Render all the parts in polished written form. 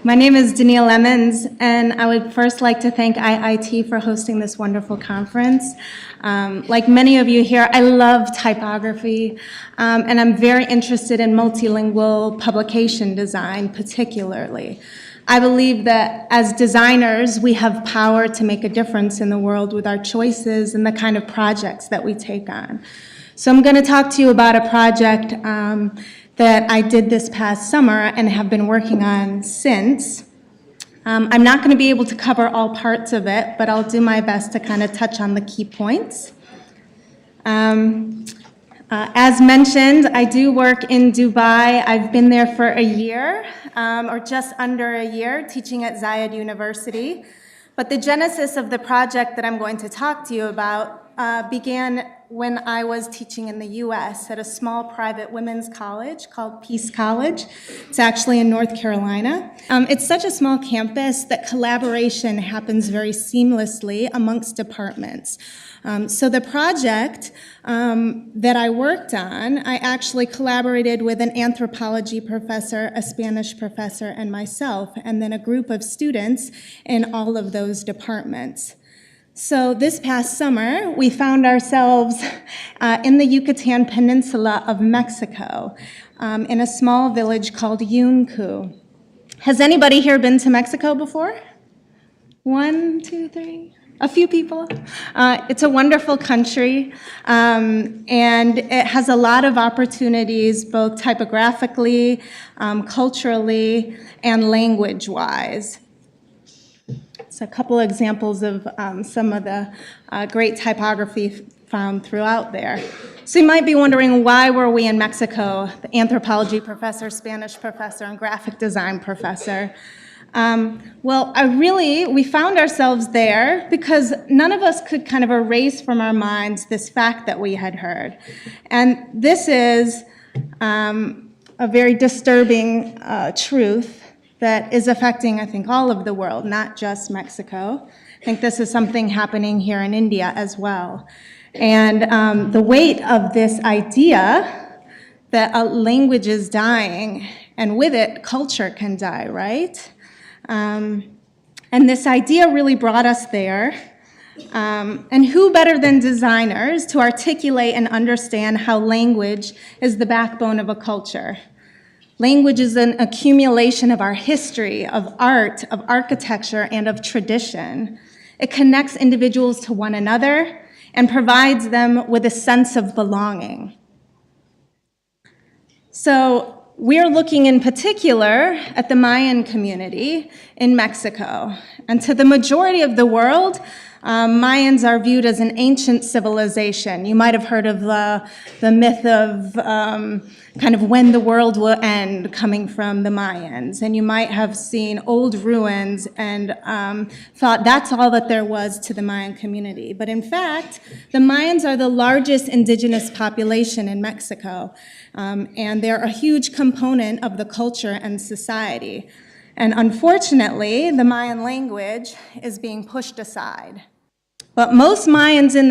My name is Denielle Emans, and I would first like to thank IIT for hosting this wonderful conference. Like many of you here, I love typography, and I'm very interested in multilingual publication design particularly. I believe that as designers, we have power to make a difference in the world with our choices and the kind of projects that we take on. So I'm going to talk to you about a project that I did this past summer and have been working on since. I'm not going to be able to cover all parts of it, but I'll do my best to kind of touch on the key points. As mentioned, I do work in Dubai. I've been there for a year, or just under a year, teaching at Zayed University. But the genesis of the project that I'm going to talk to you about began when I was teaching in the US at a small private women's college called Peace College. It's actually in North Carolina. It's such a small campus that collaboration happens very seamlessly amongst departments. So the project that I worked on, I actually collaborated with an anthropology professor, a Spanish professor, and myself, and then a group of students in all of those departments. So this past summer, we found ourselves in the Yucatán Peninsula of Mexico, in a small village called Yuncu. Has anybody here been to Mexico before? 1, 2, 3, a few people. It's a wonderful country, and it has a lot of opportunities, both typographically, culturally, and language-wise. So a couple examples of some of the great typography found throughout there. So you might be wondering, why were we in Mexico? The anthropology professor, Spanish professor, and graphic design professor. We found ourselves there because none of us could kind of erase from our minds this fact that we had heard. And this is a very disturbing truth that is affecting, I think, all of the world, not just Mexico. I think this is something happening here in India as well. And the weight of this idea that a language is dying, and with it, culture can die, right? And this idea really brought us there. And who better than designers to articulate and understand how language is the backbone of a culture? Language is an accumulation of our history, of art, of architecture, and of tradition. It connects individuals to one another and provides them with a sense of belonging. So we're looking in particular at the Mayan community in Mexico. And to the majority of the world, Mayans are viewed as an ancient civilization. You might have heard of the myth of kind of when the world will end coming from the Mayans. And you might have seen old ruins and thought that's all that there was to the Mayan community. But in fact, the Mayans are the largest indigenous population in Mexico. And they're a huge component of the culture and society. And unfortunately, the Mayan language is being pushed aside. But most Mayans in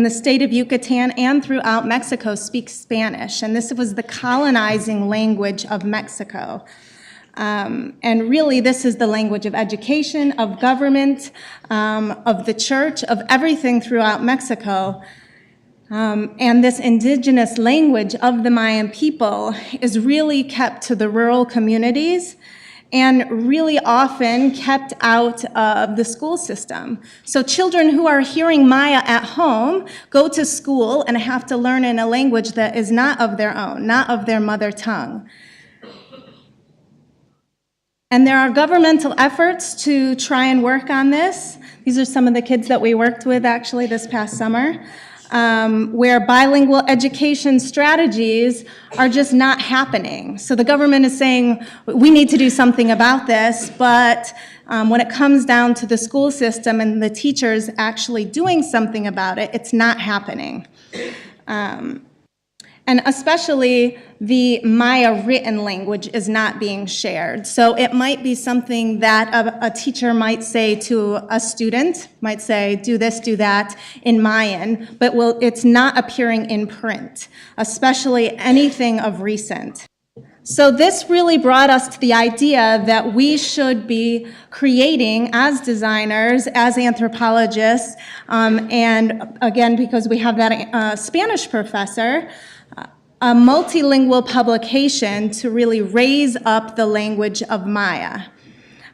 the state of Yucatan and throughout Mexico speak Spanish, and this was the colonizing language of Mexico. And really, this is the language of education, of government, of the church, of everything throughout Mexico. And this indigenous language of the Mayan people is really kept to the rural communities and really often kept out of the school system. So children who are hearing Maya at home go to school and have to learn in a language that is not of their own, not of their mother tongue. And there are governmental efforts to try and work on this. These are some of the kids that we worked with actually this past summer. Where bilingual education strategies are just not happening. So the government is saying, we need to do something about this, but when it comes down to the school system and the teachers actually doing something about it, it's not happening. And especially the Maya written language is not being shared. So it might be something that a teacher might say to a student, might say, do this, do that in Mayan, but it's not appearing in print, especially anything of recent. So this really brought us to the idea that we should be creating, as designers, as anthropologists, and again, because we have that Spanish professor, a multilingual publication to really raise up the language of Maya.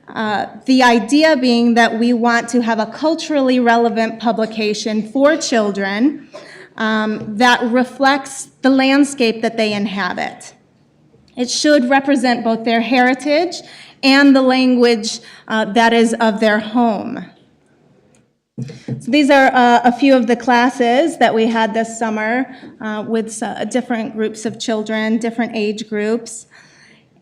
The idea being that we want to have a culturally relevant publication for children that reflects the landscape that they inhabit. It should represent both their heritage and the language that is of their home. So these are a few of the classes that we had this summer with different groups of children, different age groups.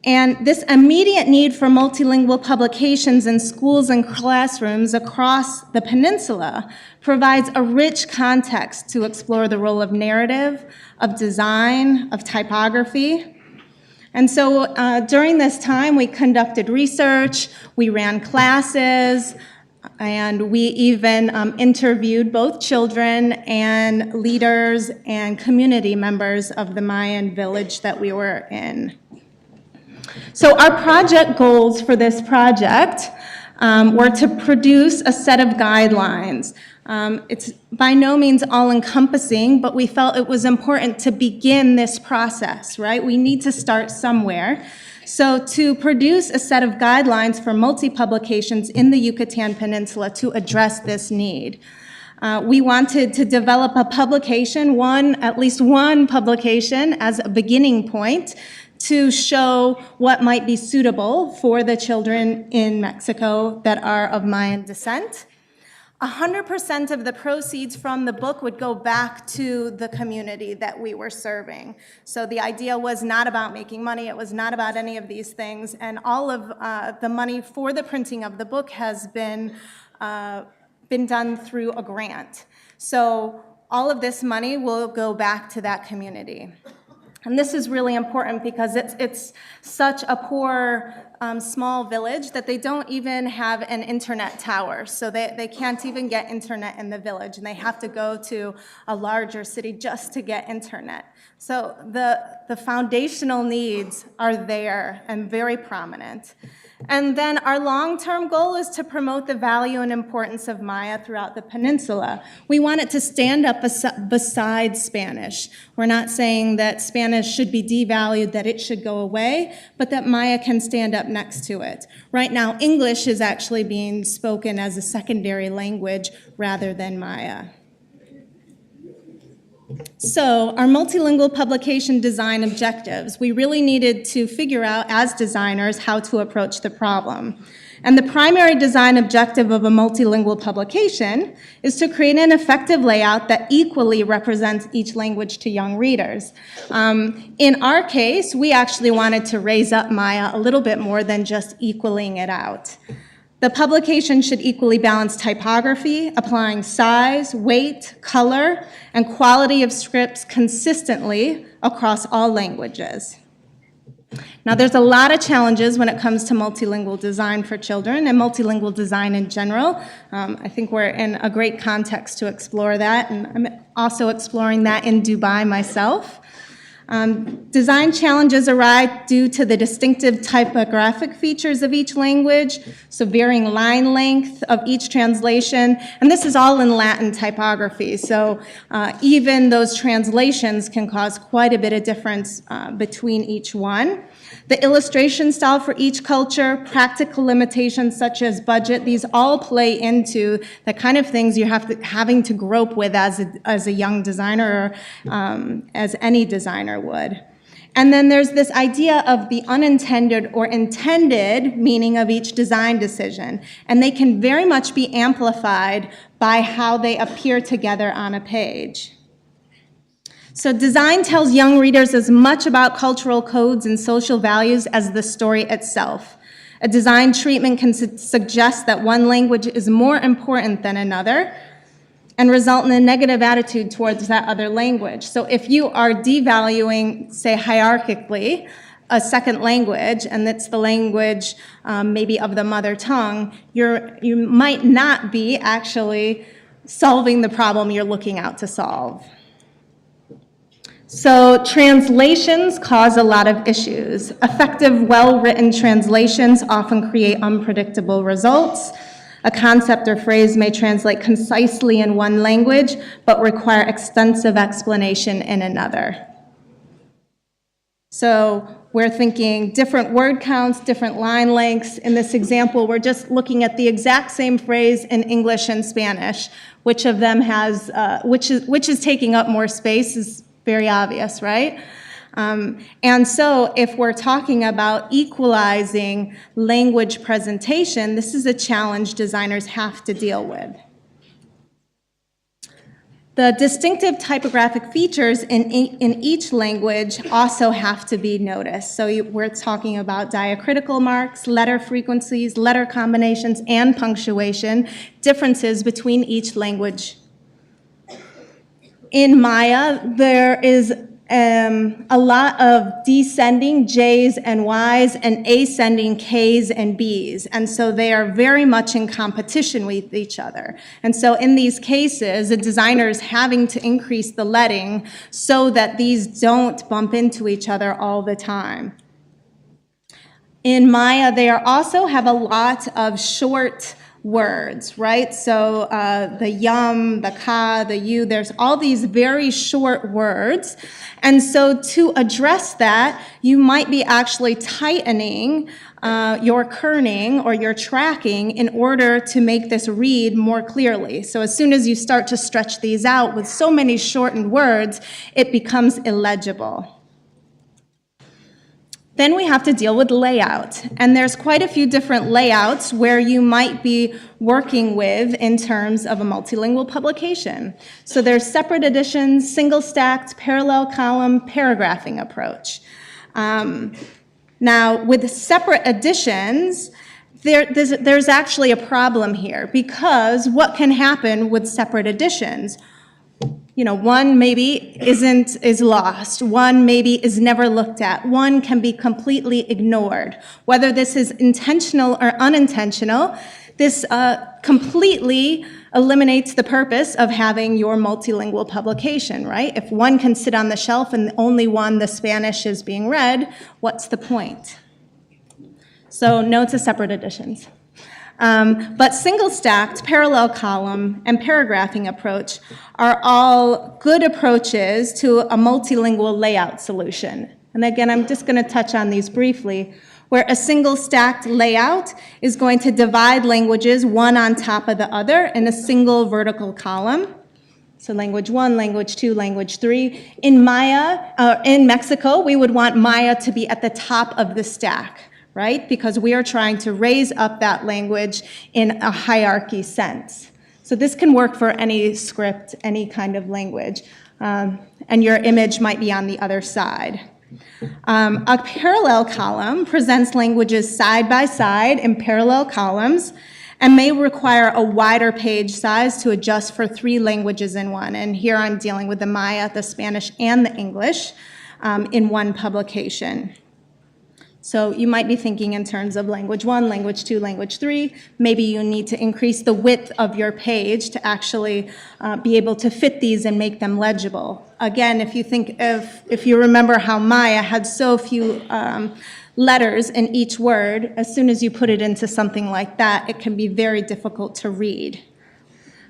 And this immediate need for multilingual publications in schools and classrooms across the peninsula provides a rich context to explore the role of narrative, of design, of typography. And so during this time, we conducted research, we ran classes, and we even interviewed both children and leaders and community members of the Mayan village that we were in. So our project goals for this project were to produce a set of guidelines. It's by no means all-encompassing, but we felt it was important to begin this process, right? We need to start somewhere. So to produce a set of guidelines for multi-publications in the Yucatán Peninsula to address this need. We wanted to develop a publication, at least one publication as a beginning point to show what might be suitable for the children in Mexico that are of Mayan descent. 100% of the proceeds from the book would go back to the community that we were serving. So the idea was not about making money, it was not about any of these things, and all of the money for the printing of the book has been done through a grant. So all of this money will go back to that community. And this is really important because it's such a poor, small village that they don't even have an internet tower. So they can't even get internet in the village, and they have to go to a larger city just to get internet. So the foundational needs are there and very prominent. And then our long-term goal is to promote the value and importance of Maya throughout the peninsula. We want it to stand up beside Spanish. We're not saying that Spanish should be devalued, that it should go away, but that Maya can stand up next to it. Right now, English is actually being spoken as a secondary language rather than Maya. So our multilingual publication design objectives, we really needed to figure out as designers how to approach the problem. And the primary design objective of a multilingual publication is to create an effective layout that equally represents each language to young readers. In our case, we actually wanted to raise up Maya a little bit more than just equaling it out. The publication should equally balance typography, applying size, weight, color, and quality of scripts consistently across all languages. Now, there's a lot of challenges when it comes to multilingual design for children and multilingual design in general. I think we're in a great context to explore that, and I'm also exploring that in Dubai myself. Design challenges arise due to the distinctive typographic features of each language, so varying line length of each translation, and this is all in Latin typography, so even those translations can cause quite a bit of difference between each one. The illustration style for each culture, practical limitations such as budget, these all play into the kind of things you're having to grope with as a young designer or as any designer would. And then there's this idea of the unintended or intended meaning of each design decision, and they can very much be amplified by how they appear together on a page. So design tells young readers as much about cultural codes and social values as the story itself. A design treatment can suggest that one language is more important than another and result in a negative attitude towards that other language. So if you are devaluing, say hierarchically, a second language, and it's the language maybe of the mother tongue, you might not be actually solving the problem you're looking out to solve. So translations cause a lot of issues. Effective, well-written translations often create unpredictable results. A concept or phrase may translate concisely in one language, but require extensive explanation in another. So we're thinking different word counts, different line lengths. In this example, we're just looking at the exact same phrase in English and Spanish. Which of them has, which is taking up more space is very obvious, right? And so if we're talking about equalizing language presentation, this is a challenge designers have to deal with. The distinctive typographic features in each language also have to be noticed. So we're talking about diacritical marks, letter frequencies, letter combinations, and punctuation, differences between each language. In Maya, there is a lot of descending J's and Y's and ascending K's and B's. And so they are very much in competition with each other. And so in these cases, the designer is having to increase the leading so that these don't bump into each other all the time. In Maya, they also have a lot of short words, right? So the yum, the ka, the you, there's all these very short words. And so to address that, you might be actually tightening your kerning or your tracking in order to make this read more clearly. So as soon as you start to stretch these out with so many shortened words, it becomes illegible. Then we have to deal with layout, and there's quite a few different layouts where you might be working with in terms of a multilingual publication. So there's separate editions, single-stacked, parallel column, paragraphing approach. Now, with separate editions, there's actually a problem here, because what can happen with separate editions? You know, one maybe is lost, one maybe is never looked at, one can be completely ignored. Whether this is intentional or unintentional, this completely eliminates the purpose of having your multilingual publication, right? If one can sit on the shelf and only one, the Spanish, is being read, what's the point? So no to separate editions. But single-stacked, parallel column, and paragraphing approach are all good approaches to a multilingual layout solution. And again, I'm just going to touch on these briefly, where a single-stacked layout is going to divide languages one on top of the other in a single vertical column. So language 1, language 2, language 3. In Mexico, we would want Maya to be at the top of the stack, right? Because we are trying to raise up that language in a hierarchy sense. So this can work for any script, any kind of language, and your image might be on the other side. A parallel column presents languages side by side in parallel columns and may require a wider page size to adjust for 3 languages in one. And here I'm dealing with the Maya, the Spanish, and the English in one publication. So you might be thinking in terms of language 1, language 2, language 3. Maybe you need to increase the width of your page to actually be able to fit these and make them legible. Again, if you remember how Maya had so few letters in each word, as soon as you put it into something like that, it can be very difficult to read.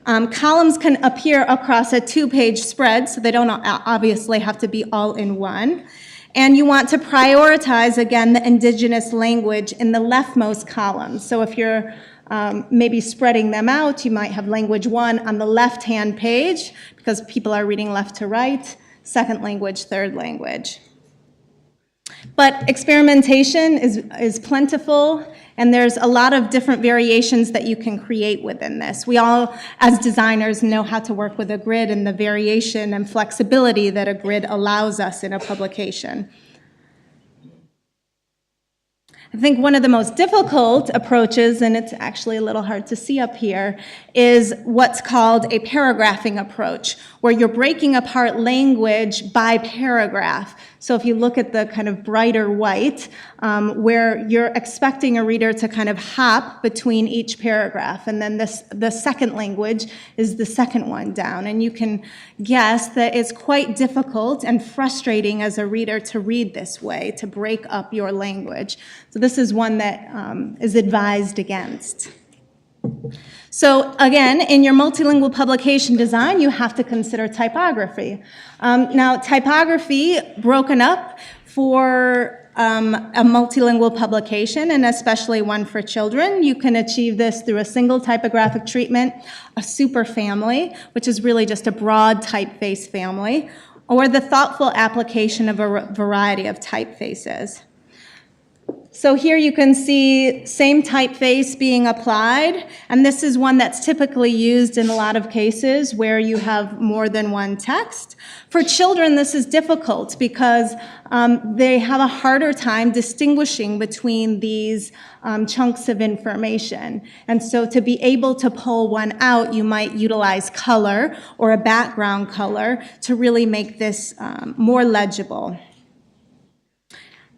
Columns can appear across a 2-page spread, so they don't obviously have to be all in one. And you want to prioritize, again, the indigenous language in the leftmost column. So if you're maybe spreading them out, you might have language 1 on the left-hand page, because people are reading left to right, second language, third language. But experimentation is plentiful, and there's a lot of different variations that you can create within this. We all, as designers, know how to work with a grid and the variation and flexibility that a grid allows us in a publication. I think one of the most difficult approaches, and it's actually a little hard to see up here, is what's called a paragraphing approach, where you're breaking apart language by paragraph. So if you look at the kind of brighter white, where you're expecting a reader to kind of hop between each paragraph, and then the second language is the second one down. And you can guess that it's quite difficult and frustrating as a reader to read this way, to break up your language. So this is one that is advised against. So again, in your multilingual publication design, you have to consider typography. Now, typography broken up for a multilingual publication, and especially one for children, you can achieve this through a single typographic treatment, a superfamily, which is really just a broad typeface family, or the thoughtful application of a variety of typefaces. So here you can see same typeface being applied, and this is one that's typically used in a lot of cases where you have more than one text. For children, this is difficult because they have a harder time distinguishing between these chunks of information. And so to be able to pull one out, you might utilize color or a background color to really make this more legible.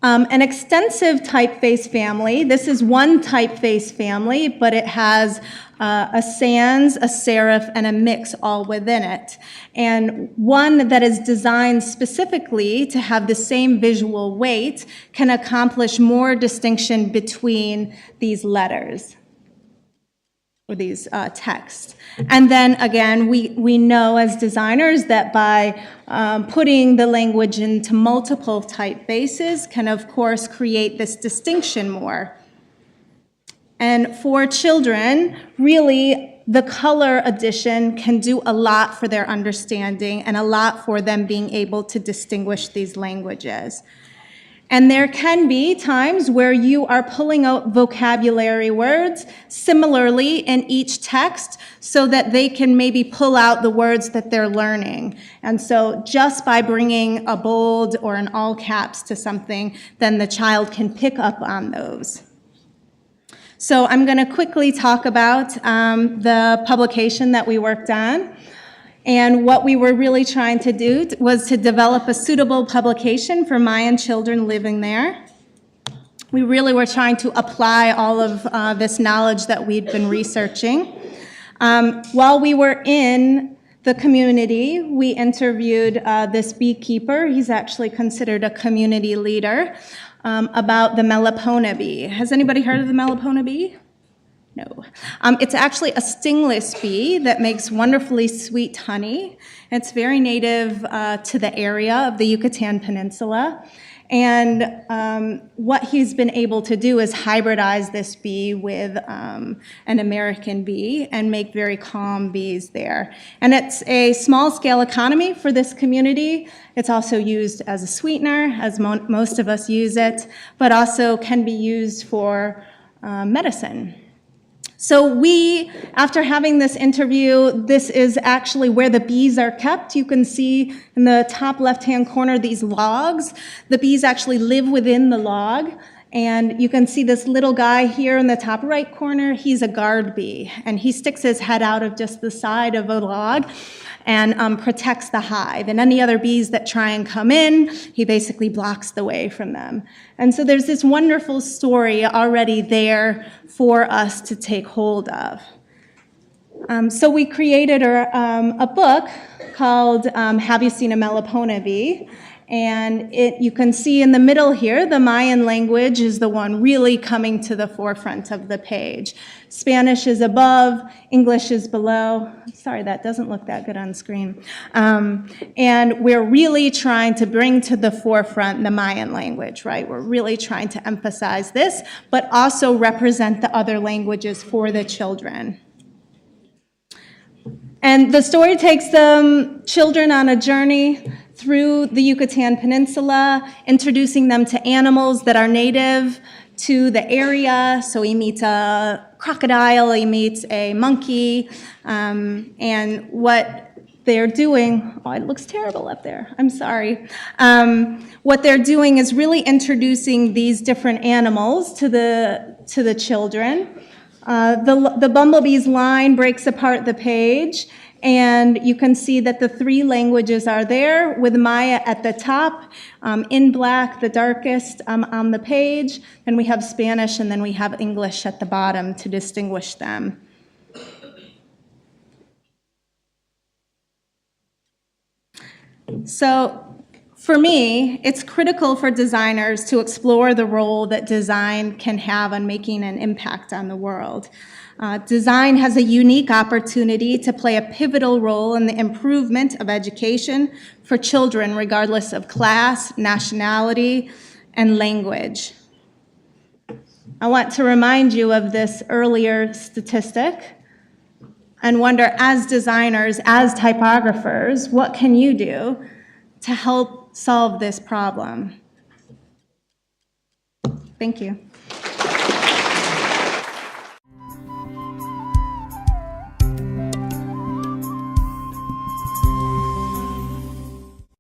An extensive typeface family, this is one typeface family, but it has a sans, a serif, and a mix all within it. And one that is designed specifically to have the same visual weight can accomplish more distinction between these letters, or these texts. And then again, we know as designers that by putting the language into multiple typefaces can of course create this distinction more. And for children, really the color addition can do a lot for their understanding and a lot for them being able to distinguish these languages. And there can be times where you are pulling out vocabulary words similarly in each text so that they can maybe pull out the words that they're learning. And so just by bringing a bold or an all caps to something, then the child can pick up on those. So I'm going to quickly talk about the publication that we worked on. And what we were really trying to do was to develop a suitable publication for Mayan children living there. We really were trying to apply all of this knowledge that we'd been researching. While we were in the community, we interviewed this beekeeper. He's actually considered a community leader, about the Melipona bee. Has anybody heard of the Melipona bee? No. It's actually a stingless bee that makes wonderfully sweet honey. It's very native to the area of the Yucatán Peninsula. And what he's been able to do is hybridize this bee with an American bee and make very calm bees there. And it's a small-scale economy for this community. It's also used as a sweetener, as most of us use it, but also can be used for medicine. So we, after having this interview, this is actually where the bees are kept. You can see in the top left-hand corner these logs. The bees actually live within the log. And you can see this little guy here in the top right corner. He's a guard bee. And he sticks his head out of just the side of a log and protects the hive. And any other bees that try and come in, he basically blocks the way from them. And so there's this wonderful story already there for us to take hold of. So we created a book called Have You Seen a Melipona Bee? And you can see in the middle here, the Mayan language is the one really coming to the forefront of the page. Spanish is above, English is below. Sorry, that doesn't look that good on screen. And we're really trying to bring to the forefront the Mayan language, right? We're really trying to emphasize this, but also represent the other languages for the children. And the story takes the children on a journey through the Yucatán Peninsula, introducing them to animals that are native to the area. So he meets a crocodile, he meets a monkey, and what they're doing, oh, it looks terrible up there, I'm sorry. What they're doing is really introducing these different animals to the children. The bumblebee's line breaks apart the page, And you can see that the 3 languages are there, with Maya at the top, in black, the darkest on the page. And we have Spanish, and then we have English at the bottom to distinguish them. So for me, it's critical for designers to explore the role that design can have on making an impact on the world. Design has a unique opportunity to play a pivotal role in the improvement of education for children, regardless of class, nationality, and language. I want to remind you of this earlier statistic and wonder, as designers, as typographers, what can you do to help solve this problem? Thank you.